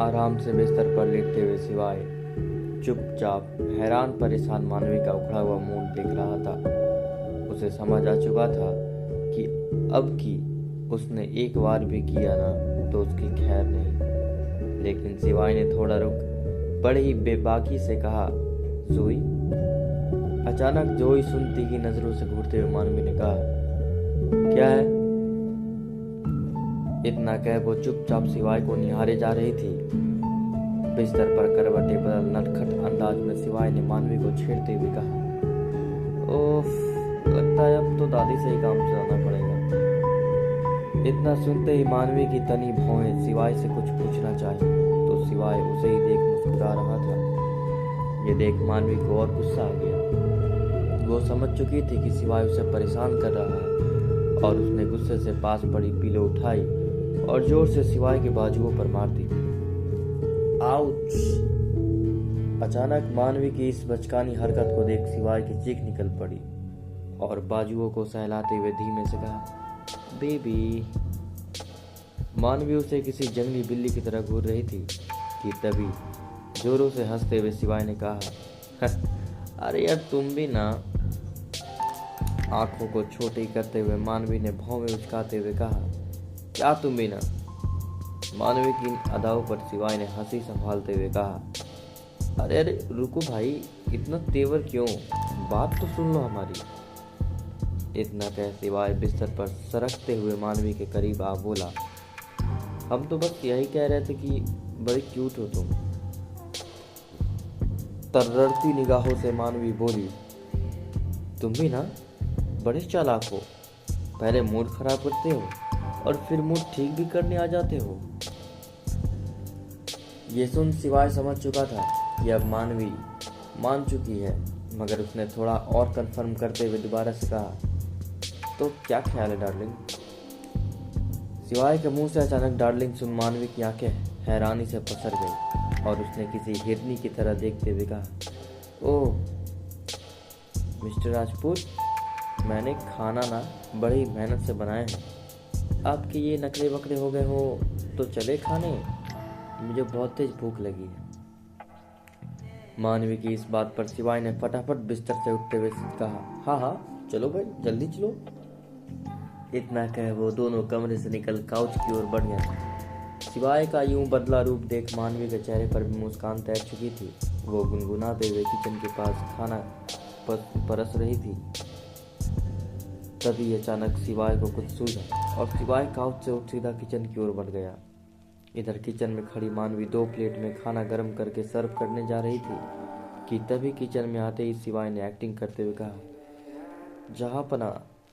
आराम से बिस्तर पर लेटते हुए सिवाय चुपचाप हैरान परेशान मानवी का उखड़ा हुआ मुंह देख रहा था। उसे समझ आ चुका था कि अब की उसने एक बार भी किया ना तो उसकी खैर नहीं। लेकिन सिवाय ने थोड़ा रुक बड़े ही बेबाकी से कहा, जोई। अचानक जोई सुनती की नजरों से घूरते हुए मानवी ने कहा, क्या है? इतना कह वो चुपचाप सिवाय को निहारे जा रही थी। बिस्तर पर करवटें बदल नटखट अंदाज में सिवाय ने मानवी को छेड़ते हुए कहा, ओफ, लगता है अब तो दादी से ही काम चलाना पड़ेगा। इतना सुनते ही मानवी की तनी भौहें सिवाय से कुछ पूछना चाही तो सिवाय उसे ही देख मुस्कुरा रहा था। ये देख मानवी को और गुस्सा आ गया। वो समझ चुकी थी कि सिवाय उसे परेशान कर रहा है और उसने गुस्से से पास पड़ी पिलो उठाई और जोर से सिवाय के बाजुओं पर मार दी। आउच! अचानक मानवी की इस बचकानी हरकत को देख सिवाय की चीख निकल पड़ी और बाजुओं को सहलाते हुए धीमे से कहा, बेबी। मानवी उसे किसी जंगली बिल्ली की तरह घूर रही थी कि तभी जोरों से हंसते हुए सिवाय ने कहा, अरे यार तुम भी ना। आंखों को छोटी करते हुए मानवी ने भौं में उचकाते हुए कहा, क्या तुम भी ना? मानवी की इन अदाओं पर सिवाय ने हंसी संभालते हुए कहा, अरे अरे रुको भाई, इतना तेवर क्यों? बात तो सुन लो हमारी। इतना कह सिवाय बिस्तर पर सरकते हुए मानवी के करीब आ बोला, हम तो बस यही कह रहे थे कि बड़ी क्यूट हो तुम। तर्रती निगाहों से मानवी बोली, तुम भी ना बड़े चालाक हो। पहले मूड खराब करते हो और फिर मूड ठीक भी करने आ जाते हो। ये सुन सिवाय समझ चुका था कि अब मानवी मान चुकी है, मगर उसने थोड़ा और कंफर्म करते हुए दोबारा से कहा, तो क्या ख्याल है डार्लिंग? सिवाय के मुंह से अचानक डार्लिंग सुन मानवी की आंखें हैरानी से पसर गई और उसने किसी हिरनी की तरह देखते हुए कहा, ओह मिस्टर राजपूत, मैंने खाना ना बड़ी मेहनत से बनाए हैं। आपके ये नखरे बकरे हो गए हो तो चले खाने, मुझे बहुत तेज भूख लगी है। मानवी की इस बात पर सिवाय ने फटाफट बिस्तर से उठते हुए कहा, हाँ हाँ चलो भाई, जल्दी चलो। इतना कह वो दोनों कमरे से निकल काउच की ओर बढ़ गए। सिवाय का यूं बदला रूप देख मानवी के चेहरे पर भी मुस्कान तैर चुकी थी। वो गुनगुनाते हुए किचन के पास खाना परस रही थी। तभी अचानक सिवाय को कुछ सूझा और सिवाय काउच से उठ सीधा किचन की ओर बढ़ गया। इधर किचन में खड़ी मानवी 2 प्लेट में खाना गर्म करके सर्व करने जा रही थी कि तभी किचन में आते ही सिवाय ने एक्टिंग करते हुए कहा, जहाँपना,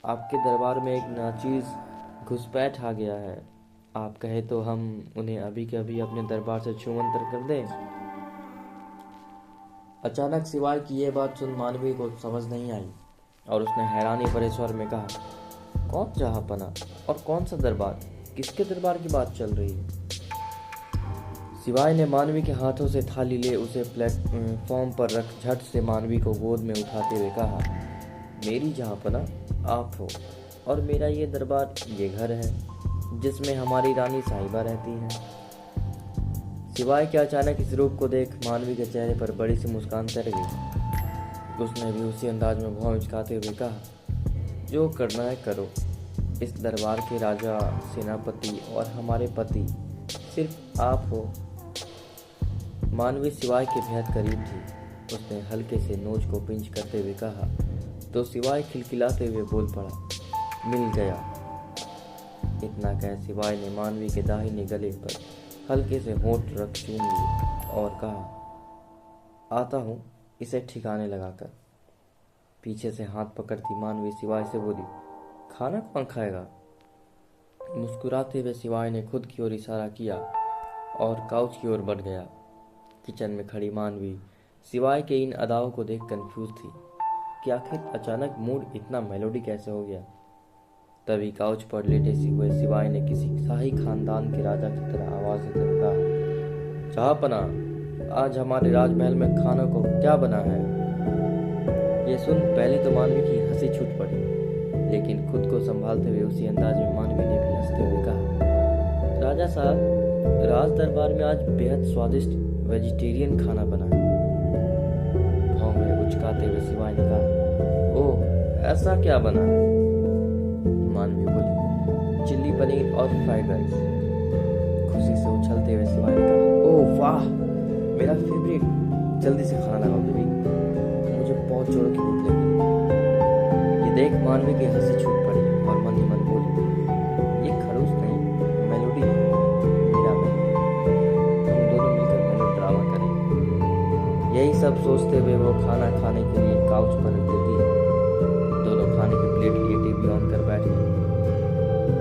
आपके दरबार में एक नाचीज घुसपैठ आ गया है। आप कहे तो हम उन्हें अभी के अभी अपने दरबार से छूमंतर कर दें। अचानक सिवाय की यह बात सुन मानवी को समझ नहीं आई और उसने हैरानी भरे स्वर में कहा, कौन जहाँपना और कौन सा दरबार? किसके दरबार की बात चल रही है? सिवाय ने मानवी के हाथों से थाली ले उसे प्लेटफॉर्म पर रख झट से मानवी को गोद में उठाते हुए कहा, मेरी जहाँपना आप हो और मेरा ये दरबार, ये घर है जिसमें हमारी रानी साहिबा रहती है। सिवाय के अचानक इस रूप को देख मानवी के चेहरे पर बड़ी सी मुस्कान तैर गई। उसने भी उसी अंदाज में भौं उचकाते हुए कहा, जो करना है करो। इस दरबार के राजा, सेनापति और हमारे पति सिर्फ आप हो। मानवी सिवाय के बेहद करीब थी। उसने हल्के से नोज को पिंच करते हुए कहा तो सिवाय खिलखिलाते हुए बोल पड़ा, मिल गया। इतना कह सिवाय ने मानवी के दाहिने गले पर हल्के से होंठ रख चूम लिए और कहा, आता हूँ इसे ठिकाने लगाकर। पीछे से हाथ पकड़ती मानवी सिवाय से बोली, खाना कौन खाएगा? मुस्कुराते हुए सिवाय ने खुद की ओर इशारा किया और काउच की ओर बढ़ गया। किचन में खड़ी मानवी सिवाय के इन अदाओं को देख कंफ्यूज थी कि आखिर अचानक मूड इतना मेलोडी कैसे हो गया। तभी काउच पर लेटे हुए सिवाय ने किसी शाही खानदान के राजा की तरह आवाज देकर कहा, जहाँपना, आज हमारे राजमहल में खाना को क्या बना है? ये सुन पहले तो मानवी की हंसी छूट पड़ी, लेकिन खुद को संभालते हुए उसी अंदाज में मानवी ने भी हंसते हुए कहा, राजा साहब, राज दरबार में आज बेहद स्वादिष्ट वेजिटेरियन खाना बना है। भाव में उचकाते हुए सिवाय ने कहा, ओह, ऐसा क्या बना है? मानवी बोली, चिल्ली पनीर और फ्राइड राइस। खुशी से उछलते हुए सिवाय ने कहा, ओह वाह, मेरा फेवरेट। जल्दी से खाना लगाओ बेबी, मुझे बहुत जोरों की भूख लगी। ये देख मानवी की हंसी छूट पड़ी और मन ही मन बोली, ये खड़ूस नहीं, मेलोडी है, मेरा मेनू। हम दोनों मिलकर मेनू ड्रामा करेंगे। यही सब सोचते हुए वो खाना खाने के लिए काउच पर रख देती है। दोनों खाने की प्लेट लिए टीवी ऑन कर बैठे।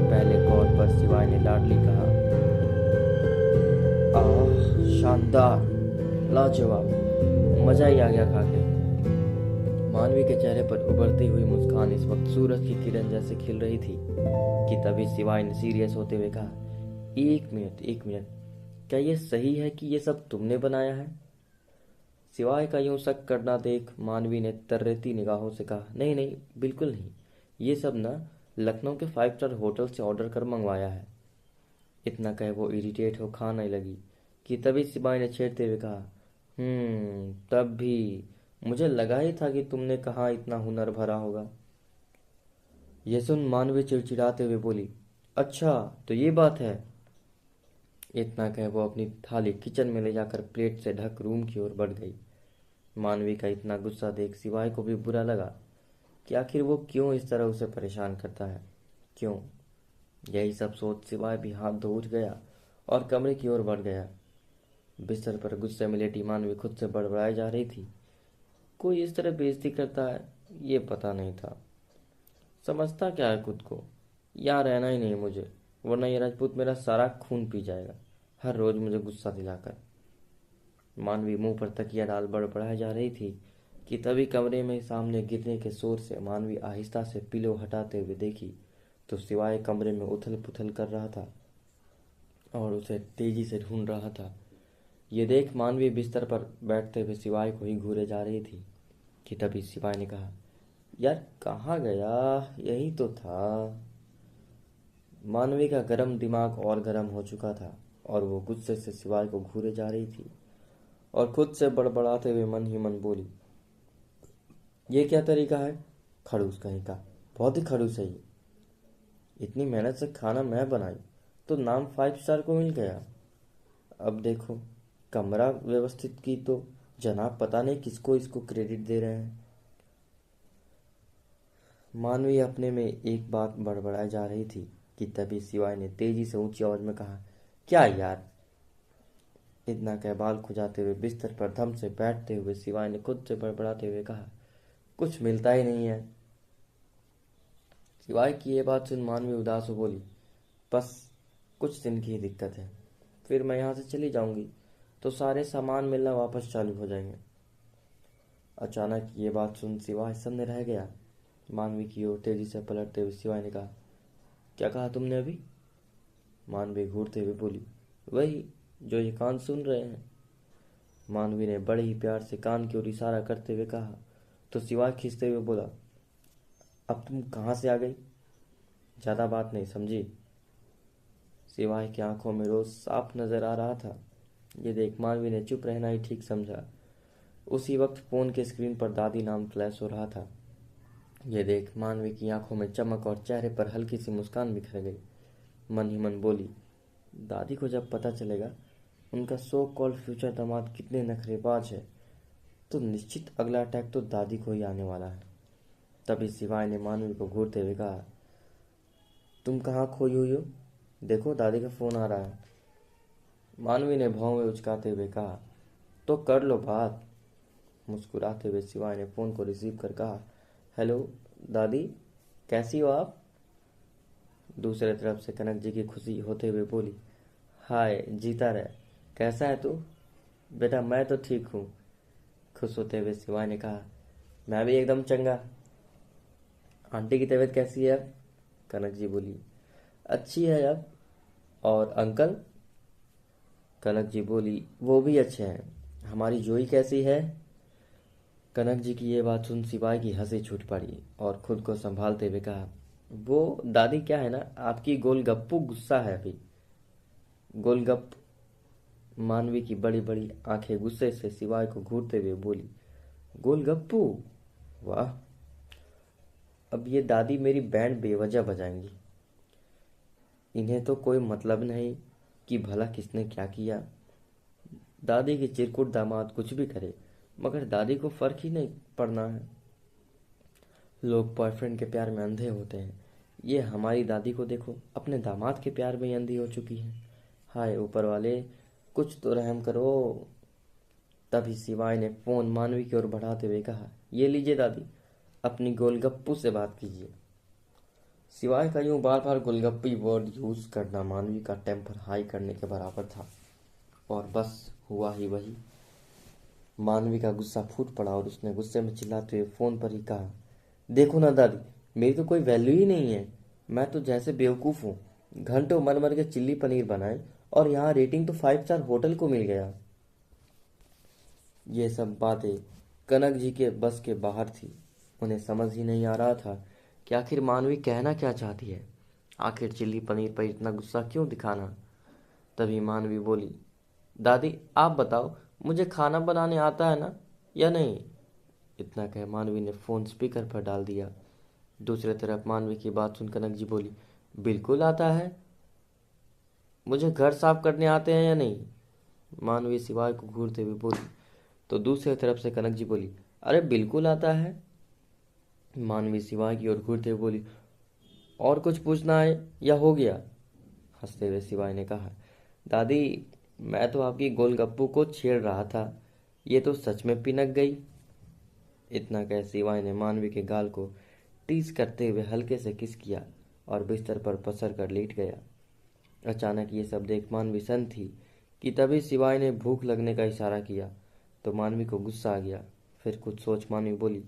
पहले कॉल पर सिवाय ने लाडली कहा, आह शानदार, लाजवाब, मजा ही आ गया खा के। मानवी के चेहरे पर उभरती हुई मुस्कान इस वक्त सूरज की किरण जैसे खिल रही थी कि तभी सिवाय ने सीरियस होते हुए कहा, एक मिनट, क्या ये सही है कि ये सब तुमने बनाया है? सिवाय का यूं शक करना देख मानवी ने तर्रेती निगाहों से कहा, नहीं, बिल्कुल नहीं, ये सब ना लखनऊ के 5 स्टार होटल से ऑर्डर कर मंगवाया है। इतना कहे वो इरिटेट हो खाने लगी कि तभी सिवाय ने छेड़ते हुए कहा, तब भी मुझे लगा ही था कि तुमने कहाँ इतना हुनर भरा होगा। ये सुन मानवी चिड़चिड़ाते हुए बोली, अच्छा तो ये बात है। इतना कह वो अपनी थाली किचन में ले जाकर प्लेट से ढक रूम की ओर बढ़ गई। मानवी का इतना गुस्सा देख सिवाय को भी बुरा लगा कि आखिर वो क्यों इस तरह उसे परेशान करता है, क्यों। यही सब सोच सिवाय भी हाथ धो उठ गया और कमरे की ओर बढ़ गया। बिस्तर पर गुस्से में लेटी मानवी खुद से बड़बड़ाई जा रही थी। कोई इस तरह बेइज्जती करता है ये पता नहीं था। समझता क्या है खुद को, यहाँ रहना ही नहीं मुझे, वरना ये राजपूत मेरा सारा खून पी जाएगा, हर रोज मुझे गुस्सा दिलाकर। मानवी मुंह पर तकिया डाल बड़बड़ाई जा रही थी कि तभी कमरे में सामने गिरने के शोर से मानवी आहिस्ता से पिलो हटाते हुए देखी तो सिवाय कमरे में उथल पुथल कर रहा था और उसे तेजी से ढूंढ रहा था। ये देख मानवी बिस्तर पर बैठते हुए सिवाय को ही घूरे जा रही थी कि तभी सिवाय ने कहा, यार कहाँ गया, यही तो था। मानवी का गर्म दिमाग और गर्म हो चुका था और वो गुस्से से सिवाय को घूरे जा रही थी और खुद से बड़बड़ाते हुए मन ही मन बोली, ये क्या तरीका है, खड़ूस कहीं का, बहुत ही खड़ूस है ये। इतनी मेहनत से खाना मैं बनाई तो नाम 5 स्टार को मिल गया। अब देखो कमरा व्यवस्थित की तो जनाब पता नहीं किसको इसको क्रेडिट दे रहे हैं। मानवी अपने में एक बात बड़बड़ाई जा रही थी कि तभी सिवाय ने तेजी से ऊंची आवाज में कहा, क्या यार। इतना कह बाल खुजाते हुए बिस्तर पर धम से बैठते हुए सिवाय ने खुद से बड़बड़ाते हुए कहा, कुछ मिलता ही नहीं है। सिवाय की ये बात सुन मानवी उदास हो बोली, बस कुछ दिन की ही दिक्कत है, फिर मैं यहाँ से चली जाऊंगी तो सारे सामान मिलना वापस चालू हो जाएंगे। अचानक ये बात सुन सिवाय सन्न रह गया। मानवी की ओर तेजी से पलटते हुए सिवाय ने कहा, क्या कहा तुमने अभी? मानवी घूरते हुए बोली, वही जो ये कान सुन रहे हैं। मानवी ने बड़े ही प्यार से कान की ओर इशारा करते हुए कहा तो सिवाय खींचते हुए बोला, अब तुम कहाँ से आ गई, ज्यादा बात नहीं समझी। सिवाय की आंखों में रोज साफ नजर आ रहा था। ये देख मानवी ने चुप रहना ही ठीक समझा। उसी वक्त फोन के स्क्रीन पर दादी नाम फ्लैश हो रहा था। ये देख मानवी की आंखों में चमक और चेहरे पर हल्की सी मुस्कान बिखर गई। मन ही मन बोली, दादी को जब पता चलेगा उनका सो कॉल्ड फ्यूचर दामाद कितने नखरेबाज है तो निश्चित अगला अटैक तो दादी को ही आने वाला है। तभी सिवाय ने मानवी को घूरते हुए कहा, तुम कहाँ खोई हुई हो, देखो दादी का फोन आ रहा है। मानवी ने भौं में उचकाते हुए कहा, तो कर लो बात। मुस्कुराते हुए सिवाय ने फोन को रिसीव कर कहा, हेलो दादी, कैसी हो आप? दूसरे तरफ से कनक जी की खुशी होते हुए बोली, हाय जीता रहे, कैसा है तू? बेटा मैं तो ठीक हूँ। खुश होते हुए सिवाय ने कहा, मैं भी एकदम चंगा। आंटी की तबीयत कैसी है अब? कनक जी बोली, अच्छी है अब। और अंकल? कनक जी बोली, वो भी अच्छे हैं। हमारी जोई कैसी है? कनक जी की ये बात सुन सिवाय की हंसी छूट पड़ी और खुद को संभालते हुए कहा, वो दादी क्या है ना, आपकी गोलगप्पू गुस्सा है अभी। गोलगप। मानवी की बड़ी बड़ी आंखें गुस्से से शिवाय को घूरते हुए बोली, गोलगप्पू? वाह, अब ये दादी मेरी बैंड बेवजह बजाएंगी। इन्हें तो कोई मतलब नहीं कि भला किसने क्या किया। दादी की चिरकुट दामाद कुछ भी करे, मगर दादी को फर्क ही नहीं पड़ना है। लोग बॉयफ्रेंड के प्यार में अंधे होते हैं, ये हमारी दादी को देखो, अपने दामाद के प्यार में ही अंधी हो चुकी है। हाय ऊपर वाले, कुछ तो रहम करो। तभी शिवाय ने फोन मानवी की ओर बढ़ाते हुए कहा, ये लीजिए दादी, अपनी गोलगप्पू से बात कीजिए। शिवाय का यूं बार बार गोलगप्पी वर्ड यूज करना मानवी का टेम्पर हाई करने के बराबर था। और बस हुआ ही वही। मानवी का गुस्सा फूट पड़ा और उसने गुस्से में चिल्लाते हुए फोन पर ही कहा, देखो ना दादी, मेरी तो कोई वैल्यू ही नहीं है। मैं तो जैसे बेवकूफ़ हूँ, घंटों मर मर के चिल्ली पनीर बनाए और यहाँ रेटिंग तो 5 स्टार होटल को मिल गया। ये सब बातें कनक जी के बस के बाहर थी। उन्हें समझ ही नहीं आ रहा था कि आखिर मानवी कहना क्या चाहती है। आखिर चिल्ली पनीर पर इतना गुस्सा क्यों दिखाना। तभी मानवी बोली, दादी आप बताओ, मुझे खाना बनाने आता है ना या नहीं? इतना कह मानवी ने फ़ोन स्पीकर पर डाल दिया। दूसरी तरफ मानवी की बात सुन कनक जी बोली, बिल्कुल आता है। मुझे घर साफ करने आते हैं या नहीं? मानवी सिवाय को घूरते हुए बोली। तो दूसरी तरफ से कनक जी बोली, अरे बिल्कुल आता है। मानवी सिवाय की ओर घूरते हुए बोली, और कुछ पूछना है या हो गया? हंसते हुए सिवाय ने कहा, दादी मैं तो आपकी गोलगप्पू को छेड़ रहा था, ये तो सच में पिनक गई। इतना कह सिवाय ने मानवी के गाल को टीस करते हुए हल्के से किस किया और बिस्तर पर पसर कर लेट गया। अचानक ये सब देख मानवी सन्न थी कि तभी सिवाय ने भूख लगने का इशारा किया तो मानवी को गुस्सा आ गया। फिर कुछ सोच मानवी बोली,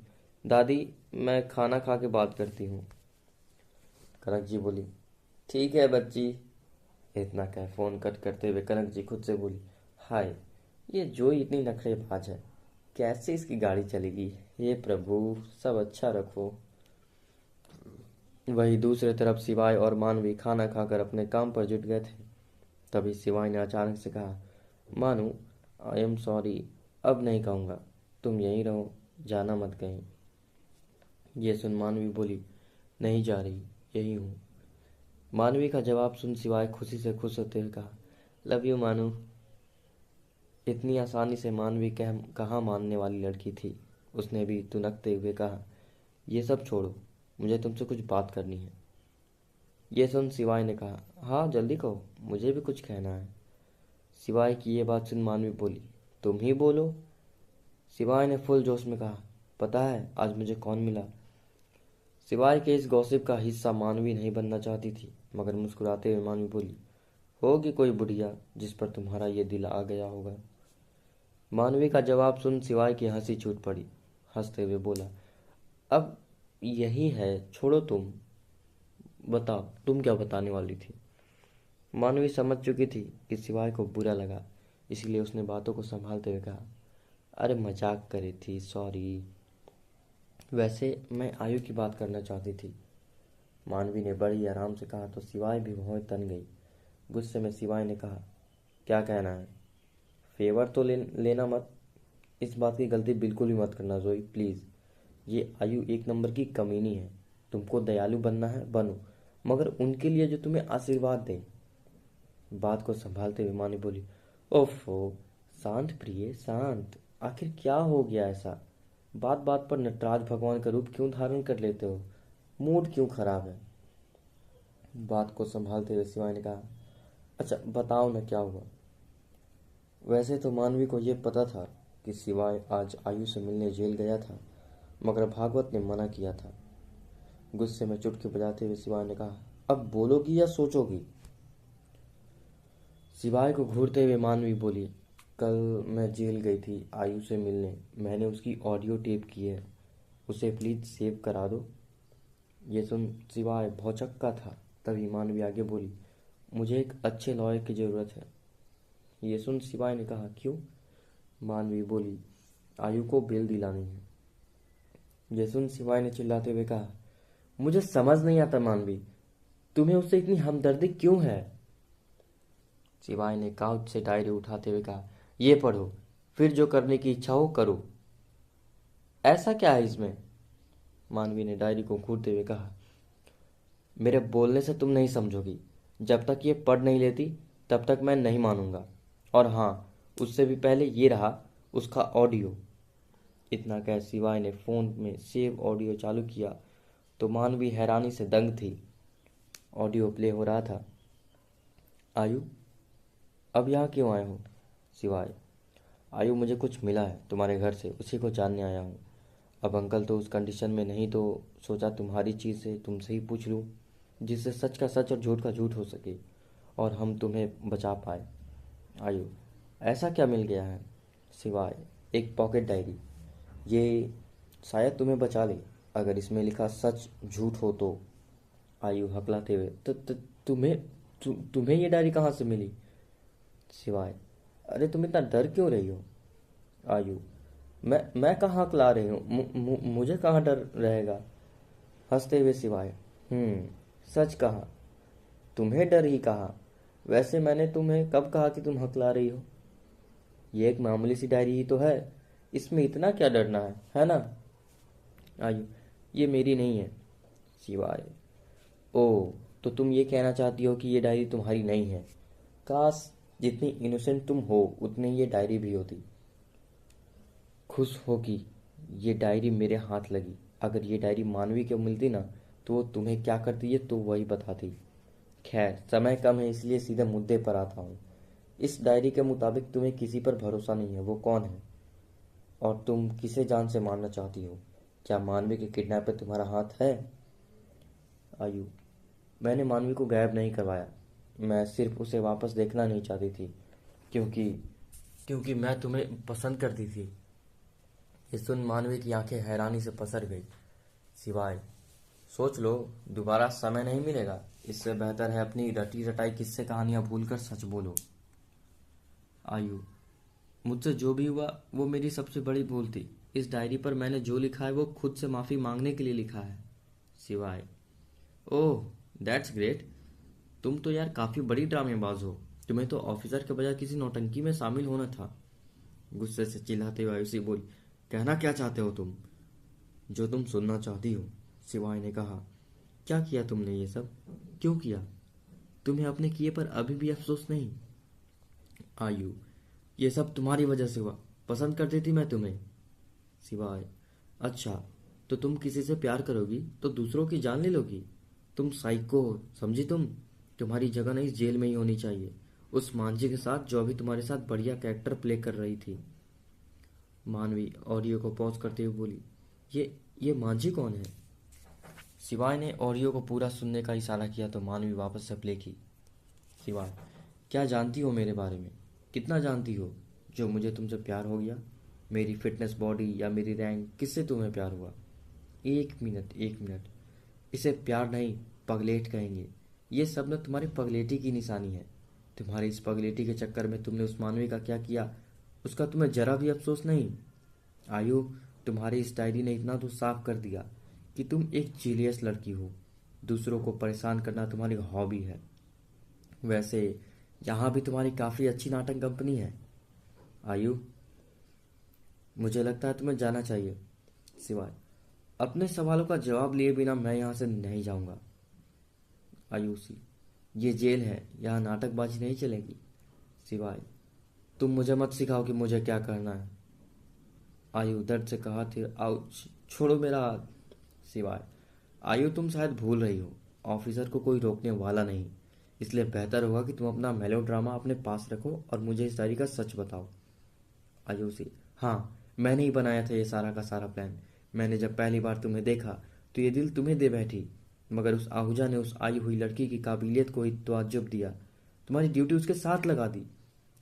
दादी मैं खाना खा के बात करती हूँ। कनक जी बोली, ठीक है बच्ची। इतना कह फोन कट करते हुए कनक जी खुद से बोली, हाय ये जो इतनी नखरेबाज है, कैसे इसकी गाड़ी चलेगी। हे प्रभु सब अच्छा रखो। वही दूसरी तरफ सिवाय और मानवी खाना खाकर अपने काम पर जुट गए थे। तभी सिवाय ने अचानक से कहा, मानू आई एम सॉरी, अब नहीं कहूँगा, तुम यहीं रहो, जाना मत कहीं। ये सुन मानवी बोली, नहीं जा रही, यही हूँ। मानवी का जवाब सुन सिवाय खुशी से खुश होते हुए कहा, लव यू मानू। इतनी आसानी से मानवी कहाँ मानने वाली लड़की थी। उसने भी तुनकते हुए कहा, ये सब छोड़ो, मुझे तुमसे कुछ बात करनी है। ये सुन सिवाय ने कहा, हाँ जल्दी कहो, मुझे भी कुछ कहना है। सिवाय की ये बात सुन मानवी बोली, तुम ही बोलो। सिवाय ने फुल जोश में कहा, पता है आज मुझे कौन मिला? सिवाय के इस गॉसिप का हिस्सा मानवी नहीं बनना चाहती थी, मगर मुस्कुराते हुए मानवी बोली, होगी कोई बुढ़िया जिस पर तुम्हारा ये दिल आ गया होगा। मानवी का जवाब सुन सिवाय की हंसी छूट पड़ी। हंसते हुए बोला, अब यही है, छोड़ो तुम बताओ, तुम क्या बताने वाली थी? मानवी समझ चुकी थी कि सिवाय को बुरा लगा, इसलिए उसने बातों को संभालते हुए कहा, अरे मजाक करी थी, सॉरी। वैसे मैं आयु की बात करना चाहती थी। मानवी ने बड़ी आराम से कहा तो सिवाय भी बहुत तन गई। गुस्से में सिवाय ने कहा, क्या कहना है? फेवर तो लेना मत। इस बात की गलती बिल्कुल भी मत करना जोई, प्लीज़। ये आयु एक नंबर की कमीनी है। तुमको दयालु बनना है बनो, मगर उनके लिए जो तुम्हें आशीर्वाद दें। बात को संभालते हुए मानी बोली, ओफो शांत प्रिय शांत, आखिर क्या हो गया ऐसा? बात बात पर नटराज भगवान का रूप क्यों धारण कर लेते हो? मूड क्यों खराब है? बात को संभालते हुए शिवाय ने कहा, अच्छा बताओ ना क्या हुआ? वैसे तो मानवी को यह पता था कि शिवाय आज आयु से मिलने जेल गया था, मगर भागवत ने मना किया था। गुस्से में चुटकी बजाते हुए शिवाय ने कहा, अब बोलोगी या सोचोगी? शिवाय को घूरते हुए मानवी बोली, कल मैं जेल गई थी आयु से मिलने, मैंने उसकी ऑडियो टेप की है, उसे प्लीज़ सेव करा दो। ये सुन शिवाय भौचक्का था। तभी मानवी आगे बोली, मुझे एक अच्छे लॉयर की ज़रूरत है। ये सुन शिवाय ने कहा, क्यों? मानवी बोली, आयु को बेल दिलानी है। ये सुन शिवाय ने चिल्लाते हुए कहा, मुझे समझ नहीं आता मानवी, तुम्हें उससे इतनी हमदर्दी क्यों है? शिवाय ने काउच से डायरी उठाते हुए कहा, ये पढ़ो, फिर जो करने की इच्छा हो करो। ऐसा क्या है इसमें? मानवी ने डायरी को घूरते हुए कहा, मेरे बोलने से तुम नहीं समझोगी। जब तक ये पढ़ नहीं लेती तब तक मैं नहीं मानूंगा। और हाँ, उससे भी पहले ये रहा उसका ऑडियो। इतना कह शिवाय ने फ़ोन में सेव ऑडियो चालू किया तो मानवी हैरानी से दंग थी। ऑडियो प्ले हो रहा था। आयु, अब यहाँ क्यों आए हो? शिवाय, आयु, मुझे कुछ मिला है तुम्हारे घर से, उसी को जानने आया हूँ। अब अंकल तो उस कंडीशन में नहीं, तो सोचा तुम्हारी चीज़ से तुमसे ही पूछ लूँ, जिससे सच का सच और झूठ का झूठ हो सके और हम तुम्हें बचा पाए। आयु, ऐसा क्या मिल गया है? शिवाय, एक पॉकेट डायरी। ये शायद तुम्हें बचा ले, अगर इसमें लिखा सच झूठ हो तो। आयु हकलाते हुए, तुम्हें तुम्हें ये डायरी कहाँ से मिली? शिवाय, अरे तुम इतना डर क्यों रही हो? आयु, मैं कहाँ हकला रही हूँ? मुझे कहाँ डर रहेगा? हंसते हुए शिवाय, सच कहा, तुम्हें डर ही कहा। वैसे मैंने तुम्हें कब कहा कि तुम हकला रही हो? ये एक मामूली सी डायरी ही तो है, इसमें इतना क्या डरना है ना? आयु, ये मेरी नहीं है। शिवाय, ओ, तो तुम ये कहना चाहती हो कि ये डायरी तुम्हारी नहीं है? काश जितनी इनोसेंट तुम हो उतनी ये डायरी भी होती। खुश हो कि ये डायरी मेरे हाथ लगी। अगर ये डायरी मानवी को मिलती ना, तो वो तुम्हें क्या करती है तो वही बताती। खैर, समय कम है इसलिए सीधे मुद्दे पर आता हूँ। इस डायरी के मुताबिक तुम्हें किसी पर भरोसा नहीं है। वो कौन है और तुम किसे जान से मारना चाहती हो? क्या मानवी के किडनैप पे तुम्हारा हाथ है? आयु, मैंने मानवी को गायब नहीं करवाया, मैं सिर्फ उसे वापस देखना नहीं चाहती थी, क्योंकि क्योंकि मैं तुम्हें पसंद करती थी। ये सुन मानवी की आंखें हैरानी से पसर गई। सिवाय, सोच लो, दोबारा समय नहीं मिलेगा। इससे बेहतर है अपनी रटी रटाई किस्से कहानियां भूलकर सच बोलो। आयु, मुझसे जो भी हुआ वो मेरी सबसे बड़ी भूल थी। इस डायरी पर मैंने जो लिखा है वो खुद से माफ़ी मांगने के लिए लिखा है। सिवाय, ओह, दैट्स ग्रेट। तुम तो यार काफ़ी बड़ी ड्रामेबाज हो। तुम्हें तो ऑफिसर के बजाय किसी नौटंकी में शामिल होना था। गुस्से से चिल्लाते हुए आयुषी बोली, कहना क्या चाहते हो तुम? जो तुम सुनना चाहती हो। शिवाय ने कहा, क्या किया तुमने ये सब? क्यों किया? तुम्हें अपने किए पर अभी भी अफसोस नहीं? आयु, ये सब तुम्हारी वजह से हुआ। पसंद करती थी मैं तुम्हें। सिवाय, अच्छा, तो तुम किसी से प्यार करोगी तो दूसरों की जान ले लोगी? तुम साइको हो, समझी तुम? तुम्हारी जगह नहीं, जेल में ही होनी चाहिए, उस मांझी के साथ जो अभी तुम्हारे साथ बढ़िया कैरेक्टर प्ले कर रही थी। मानवी ऑडियो को पॉज करते हुए बोली, ये मांझी कौन है? शिवाय ने ऑडियो को पूरा सुनने का इशारा किया तो मानवी वापस से प्ले की। शिवाय, क्या जानती हो मेरे बारे में? कितना जानती हो? जो मुझे तुमसे प्यार हो गया? मेरी फिटनेस बॉडी या मेरी रैंक, किससे तुम्हें प्यार हुआ? एक मिनट, एक मिनट, इसे प्यार नहीं, पगलेट कहेंगे। ये सब न तुम्हारी पगलेटी की निशानी है। तुम्हारी इस पगलेटी के चक्कर में तुमने उस मानवी का क्या किया, उसका तुम्हें जरा भी अफसोस नहीं? आयु, तुम्हारी इस डायरी ने इतना तो साफ कर दिया कि तुम एक जीलियस लड़की हो। दूसरों को परेशान करना तुम्हारी हॉबी है। वैसे यहाँ भी तुम्हारी काफ़ी अच्छी नाटक कंपनी है। आयु, मुझे लगता है तुम्हें जाना चाहिए। सिवाय, अपने सवालों का जवाब लिए बिना मैं यहाँ से नहीं जाऊँगा। आयुषी, ये जेल है, यहाँ नाटकबाजी नहीं चलेगी। सिवाय, तुम मुझे मत सिखाओ कि मुझे क्या करना है। आयु दर्द से कहा थे, आउच, छोड़ो मेरा हाथ। सिवाय, आयु, तुम शायद भूल रही हो, ऑफिसर को कोई रोकने वाला नहीं, इसलिए बेहतर होगा कि तुम अपना मेलोड्रामा अपने पास रखो और मुझे इस डायरी का सच बताओ। आयुषी, हाँ, मैंने ही बनाया था ये सारा का सारा प्लान। मैंने जब पहली बार तुम्हें देखा तो ये दिल तुम्हें दे बैठी, मगर उस आहूजा ने उस आई हुई लड़की की काबिलियत को ही ताज्जुब दिया, तुम्हारी ड्यूटी उसके साथ लगा दी।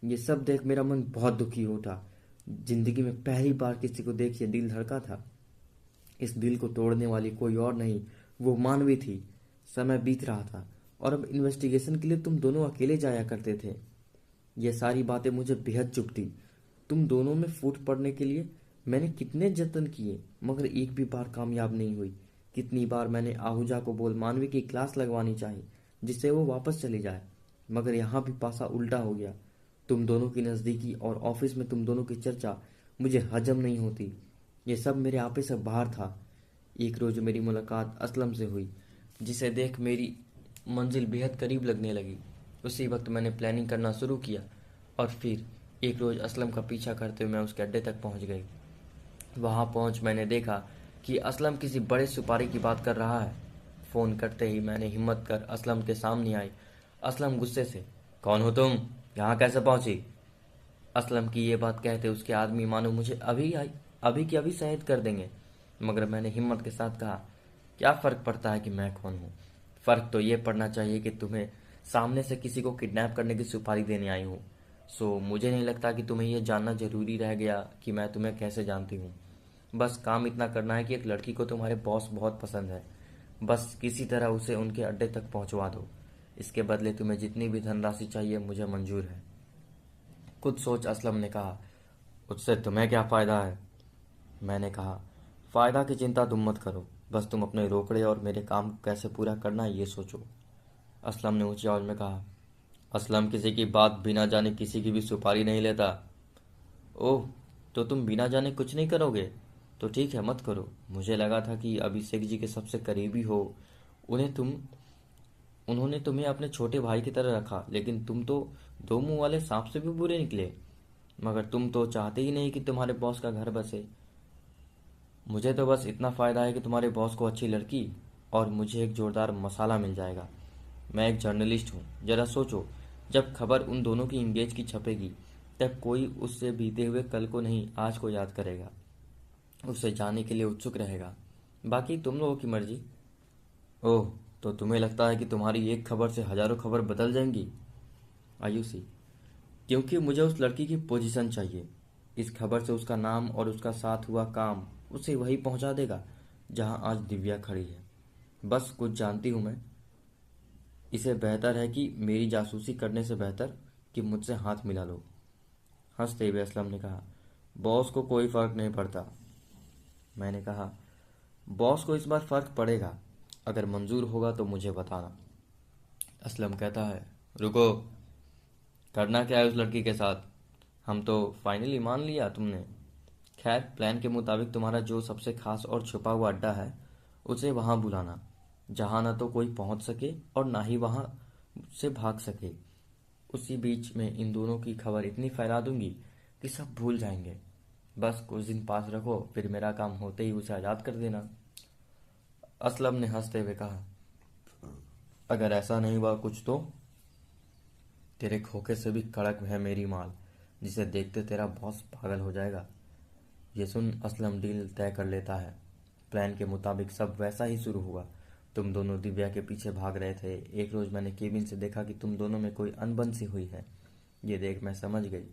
ये सब देख मेरा मन बहुत दुखी हो उठा। जिंदगी में पहली बार किसी को देख ये दिल धड़का था। इस दिल को तोड़ने वाली कोई और नहीं, वो मानवी थी। समय बीत रहा था और अब इन्वेस्टिगेशन के लिए तुम दोनों अकेले जाया करते थे। ये सारी बातें मुझे बेहद चुभती। तुम दोनों में फूट पड़ने के लिए मैंने कितने जतन किए, मगर एक भी बार कामयाब नहीं हुई। कितनी बार मैंने आहूजा को बोल मानवी की क्लास लगवानी चाहिए जिससे वो वापस चली जाए, मगर यहाँ भी पासा उल्टा हो गया। तुम दोनों की नज़दीकी और ऑफिस में तुम दोनों की चर्चा मुझे हजम नहीं होती। ये सब मेरे आपे से बाहर था। एक रोज़ मेरी मुलाकात असलम से हुई, जिसे देख मेरी मंजिल बेहद करीब लगने लगी। उसी वक्त मैंने प्लानिंग करना शुरू किया और फिर एक रोज़ असलम का पीछा करते हुए मैं उसके अड्डे तक पहुंच गई। वहां पहुंच मैंने देखा कि असलम किसी बड़े सुपारी की बात कर रहा है। फ़ोन करते ही मैंने हिम्मत कर असलम के सामने आई। असलम गुस्से से, कौन हो तुम, यहाँ कैसे पहुंची? असलम की ये बात कहते उसके आदमी मानो मुझे अभी की अभी शहीद कर देंगे। मगर मैंने हिम्मत के साथ कहा, क्या फ़र्क पड़ता है कि मैं कौन हूँ? फ़र्क तो ये पड़ना चाहिए कि तुम्हें सामने से किसी को किडनैप करने की सुपारी देने आई हूँ। सो मुझे नहीं लगता कि तुम्हें यह जानना जरूरी रह गया कि मैं तुम्हें कैसे जानती हूँ। बस काम इतना करना है कि एक लड़की को तुम्हारे बॉस बहुत पसंद है। बस किसी तरह उसे उनके अड्डे तक पहुंचवा दो। इसके बदले तुम्हें जितनी भी धनराशि चाहिए मुझे मंजूर है। खुद सोच, असलम ने कहा। उससे तुम्हें क्या फ़ायदा है? मैंने कहा, फ़ायदा की चिंता तुम मत करो, बस तुम अपने रोकड़े और मेरे काम को कैसे पूरा करना है ये सोचो। असलम ने ऊंची आवाज़ में कहा। असलम किसी की बात बिना जाने किसी की भी सुपारी नहीं लेता। ओह, तो तुम बिना जाने कुछ नहीं करोगे? तो ठीक है, मत करो। मुझे लगा था कि अभिषेक जी के सबसे करीबी हो, उन्हें तुम उन्होंने तुम्हें अपने छोटे भाई की तरह रखा, लेकिन तुम तो दो मुंह वाले सांप से भी बुरे निकले। मगर तुम तो चाहते ही नहीं कि तुम्हारे बॉस का घर बसे। मुझे तो बस इतना फ़ायदा है कि तुम्हारे बॉस को अच्छी लड़की और मुझे एक जोरदार मसाला मिल जाएगा। मैं एक जर्नलिस्ट हूँ, जरा सोचो, जब खबर उन दोनों की इंगेज की छपेगी तब कोई उससे बीते हुए कल को नहीं आज को याद करेगा, उसे जाने के लिए उत्सुक रहेगा। बाकी तुम लोगों की मर्जी। ओह, तो तुम्हें लगता है कि तुम्हारी एक खबर से हजारों खबर बदल जाएंगी? आयुषी, क्योंकि मुझे उस लड़की की पोजीशन चाहिए। इस खबर से उसका नाम और उसका साथ हुआ काम उसे वहीं पहुंचा देगा जहां आज दिव्या खड़ी है। बस कुछ जानती हूं मैं। इसे बेहतर है कि मेरी जासूसी करने से बेहतर कि मुझसे हाथ मिला लो। हंसते हुए असलम ने कहा, बॉस को कोई फर्क नहीं पड़ता। मैंने कहा, बॉस को इस बार फर्क पड़ेगा। अगर मंजूर होगा तो मुझे बताना। असलम कहता है, रुको, करना क्या है उस लड़की के साथ? हम तो फाइनली मान लिया तुमने। खैर, प्लान के मुताबिक तुम्हारा जो सबसे खास और छुपा हुआ अड्डा है उसे वहां बुलाना, जहां ना तो कोई पहुंच सके और ना ही वहां से भाग सके। उसी बीच में इन दोनों की खबर इतनी फैला दूंगी कि सब भूल जाएंगे। बस कुछ दिन पास रखो, फिर मेरा काम होते ही उसे आज़ाद कर देना। असलम ने हंसते हुए कहा, अगर ऐसा नहीं हुआ कुछ तो? तेरे खोखे से भी कड़क है मेरी माल, जिसे देखते तेरा बॉस पागल हो जाएगा। ये सुन असलम डील तय कर लेता है। प्लान के मुताबिक सब वैसा ही शुरू हुआ। तुम दोनों दिव्या के पीछे भाग रहे थे। एक रोज मैंने केबिन से देखा कि तुम दोनों में कोई अनबन सी हुई है। ये देख मैं समझ गई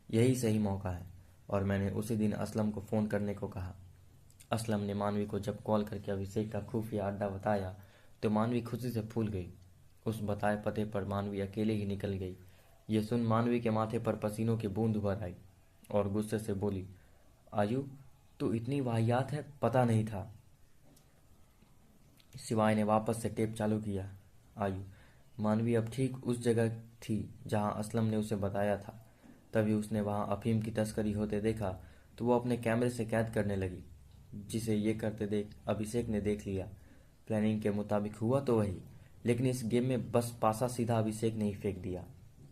यही सही मौका है, और मैंने उसी दिन असलम को फ़ोन करने को कहा। असलम ने मानवी को जब कॉल करके अभिषेक का खुफिया अड्डा बताया तो मानवी खुशी से फूल गई। उस बताए पते पर मानवी अकेले ही निकल गई। ये सुन मानवी के माथे पर पसीनों की बूंद भर आई और गुस्से से बोली, आयु, तू इतनी वाहियात है, पता नहीं था। सिवाय ने वापस से टेप चालू किया। आयु, मानवी अब ठीक उस जगह थी जहां असलम ने उसे बताया था। तभी उसने वहां अफीम की तस्करी होते देखा तो वो अपने कैमरे से कैद करने लगी, जिसे ये करते देख अभिषेक ने देख लिया। प्लानिंग के मुताबिक हुआ तो वही, लेकिन इस गेम में बस पासा सीधा अभिषेक ने ही फेंक दिया।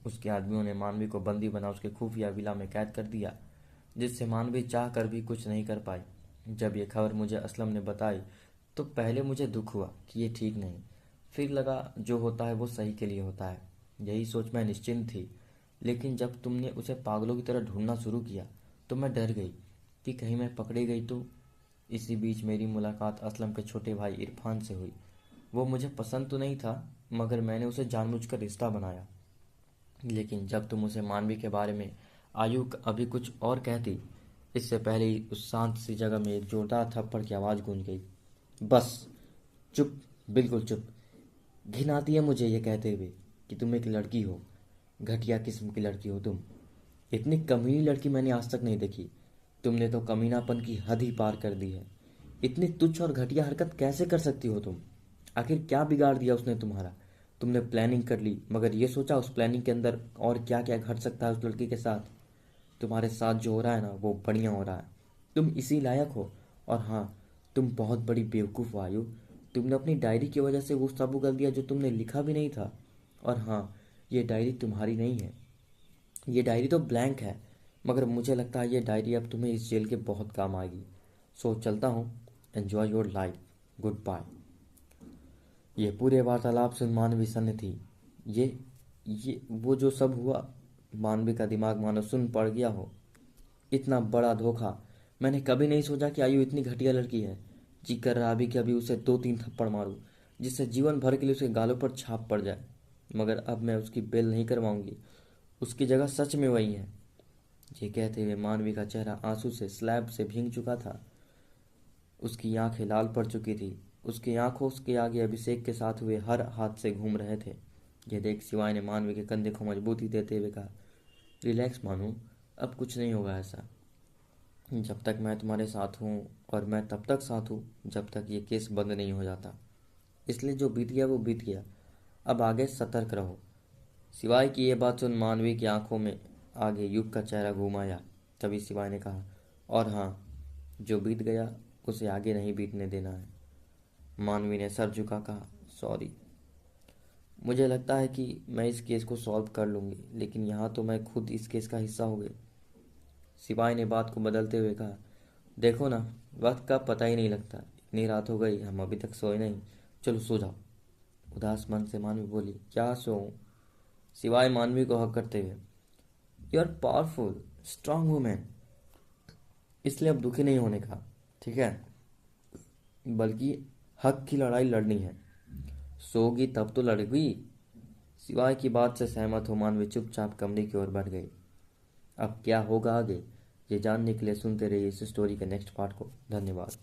उसके आदमियों ने मानवी को बंदी बना उसके खुफिया विला में कैद कर दिया, जिससे मानवी चाह कर भी कुछ नहीं कर पाई। जब ये खबर मुझे असलम ने बताई तो पहले मुझे दुख हुआ कि ये ठीक नहीं, फिर लगा जो होता है वो सही के लिए होता है। यही सोच मैं निश्चिंत थी। लेकिन जब तुमने उसे पागलों की तरह ढूंढना शुरू किया तो मैं डर गई कि कहीं मैं पकड़ी गई तो। इसी बीच मेरी मुलाकात असलम के छोटे भाई इरफान से हुई। वो मुझे पसंद तो नहीं था, मगर मैंने उसे जानबूझकर रिश्ता बनाया। लेकिन जब तुम उसे मानवी के बारे में आयु अभी कुछ और कहती, इससे पहले ही उस शांत सी जगह में एक जोरदार थप्पड़ की आवाज़ गूंज गई। बस, चुप, बिल्कुल चुप। घिन आती है मुझे ये कहते हुए कि तुम एक लड़की हो। घटिया किस्म की लड़की हो तुम। इतनी कमीनी लड़की मैंने आज तक नहीं देखी। तुमने तो कमीनापन की हद ही पार कर दी है। इतनी तुच्छ और घटिया हरकत कैसे कर सकती हो तुम? आखिर क्या बिगाड़ दिया उसने तुम्हारा? तुमने प्लानिंग कर ली, मगर ये सोचा उस प्लानिंग के अंदर और क्या क्या घट सकता है उस लड़की के साथ। तुम्हारे साथ जो हो रहा है ना वो बढ़िया हो रहा है, तुम इसी लायक हो। और हाँ, तुम बहुत बड़ी बेवकूफ़ हो आयु। तुमने अपनी डायरी की वजह से वो सब कर दिया जो तुमने लिखा भी नहीं था। और हाँ, ये डायरी तुम्हारी नहीं है, ये डायरी तो ब्लैंक है, मगर मुझे लगता है ये डायरी अब तुम्हें इस जेल के बहुत काम आएगी। सो चलता हूँ, enjoy your life, goodbye. ये पूरे वार्तालाप से मानवी सन्न थी। ये वो जो सब हुआ, मानवी का दिमाग मानो सुन पड़ गया हो। इतना बड़ा धोखा, मैंने कभी नहीं सोचा कि आयु इतनी घटिया लड़की है। जी कर रहा अभी कि अभी उसे 2-3 थप्पड़ मारूं, जिससे जीवन भर के लिए उसके गालों पर छाप पड़ जाए। मगर अब मैं उसकी बेल नहीं करवाऊंगी, उसकी जगह सच में वही है। ये कहते हुए मानवी का चेहरा आंसू से स्लैब से भीग चुका था। उसकी आंखें लाल पड़ चुकी थी। उसकी आंखों के आगे अभिषेक के साथ हुए हर हाथ से घूम रहे थे। यह देख शिवाय ने मानवी के कंधे को मजबूती देते हुए कहा, रिलैक्स मानू, अब कुछ नहीं होगा ऐसा। जब तक मैं तुम्हारे साथ हूँ, और मैं तब तक साथ हूँ जब तक ये केस बंद नहीं हो जाता। इसलिए जो बीत गया वो बीत गया, अब आगे सतर्क रहो। सिवाय की ये बात सुन मानवी की आंखों में आगे युग का चेहरा घूम आया। तभी सिवाय ने कहा, और हाँ, जो बीत गया उसे आगे नहीं बीतने देना है। मानवी ने सर झुका कहा, सॉरी। मुझे लगता है कि मैं इस केस को सॉल्व कर लूँगी, लेकिन यहाँ तो मैं खुद इस केस का हिस्सा हो गई। सिपाही ने बात को बदलते हुए कहा, देखो ना, वक्त का पता ही नहीं लगता, इतनी रात हो गई हम अभी तक सोए नहीं, चलो सो जाओ। उदास मन से मानवी बोली, क्या सोऊं? सिवाय मानवी को हक करते हुए, you are powerful strong women, इसलिए अब दुखी नहीं होने का, ठीक है, बल्कि हक की लड़ाई लड़नी है। सोगी तब तो लड़ेगी। सिवाय की बात से सहमत हो मानवी चुपचाप कमरे की ओर बढ़ गई। अब क्या होगा आगे, ये जानने के लिए सुनते रहिए इस स्टोरी के नेक्स्ट पार्ट को। धन्यवाद।